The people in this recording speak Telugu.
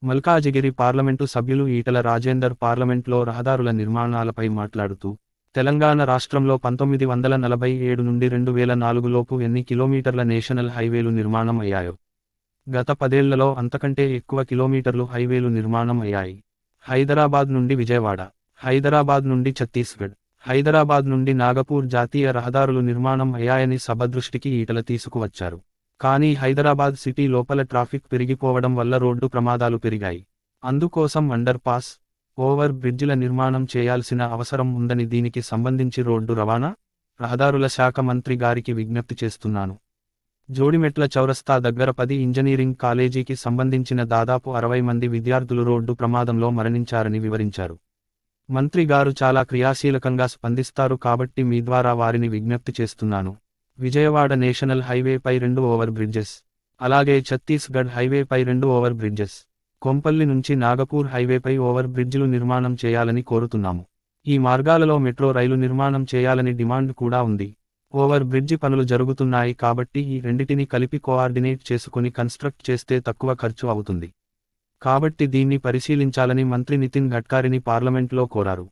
మల్కాజిగిరి పార్లమెంటు సభ్యులు ఈటల రాజేందర్ పార్లమెంట్లో రహదారుల నిర్మాణాలపై మాట్లాడుతూ, తెలంగాణ రాష్ట్రంలో 1947 నుండి 2004 లోపు ఎన్ని కిలోమీటర్ల నేషనల్ హైవేలు నిర్మాణం అయ్యాయో. గత 10 ఏళ్లలో అంతకంటే ఎక్కువ కిలోమీటర్లు హైవేలు నిర్మాణం అయ్యాయి. హైదరాబాద్ నుండి విజయవాడ, హైదరాబాద్ నుండి ఛత్తీస్గఢ్, హైదరాబాద్ నుండి నాగపూర్ జాతీయ రహదారులు నిర్మాణం అయ్యాయని సభ దృష్టికి ఈటల తీసుకువచ్చారు. కానీ హైదరాబాద్ సిటీ లోపల ట్రాఫిక్ పెరిగిపోవడం వల్ల రోడ్డు ప్రమాదాలు పెరిగాయి. అందుకోసం అండర్ పాస్, ఓవర్ బ్రిడ్జిల నిర్మాణం చేయాల్సిన అవసరం ఉందని దీనికి సంబంధించి రోడ్డు రవాణా, రహదారుల శాఖ మంత్రి గారికి విజ్ఞప్తి చేస్తున్నాను. జోడిమెట్ల చౌరస్తా దగ్గర 10 ఇంజనీరింగ్ కాలేజీకి సంబంధించిన దాదాపు 60 మంది విద్యార్థులు రోడ్డు ప్రమాదంలో మరణించారని వివరించారు. మంత్రి గారు చాలా క్రియాశీలకంగా స్పందిస్తారు కాబట్టి మీ ద్వారా వారిని విజ్ఞప్తి చేస్తున్నాను. విజయవాడ నేషనల్ హైవేపై 2 ఓవర్ బ్రిడ్జెస్, అలాగే ఛత్తీస్గఢ్ హైవేపై 2 ఓవర్ బ్రిడ్జెస్, కొంపల్లి నుంచి నాగపూర్ హైవేపై ఓవర్ బ్రిడ్జిలు నిర్మాణం చేయాలని కోరుతున్నాము. ఈ మార్గాలలో మెట్రో రైలు నిర్మాణం చేయాలని డిమాండ్ కూడా ఉంది. ఓవర్ బ్రిడ్జి పనులు జరుగుతున్నాయి కాబట్టి ఈ రెండిటిని కలిపి కోఆర్డినేట్ చేసుకుని కన్స్ట్రక్ట్ చేస్తే తక్కువ ఖర్చు అవుతుంది. కాబట్టి దీన్ని పరిశీలించాలని మంత్రి నితిన్ గడ్కరీని పార్లమెంట్లో కోరారు.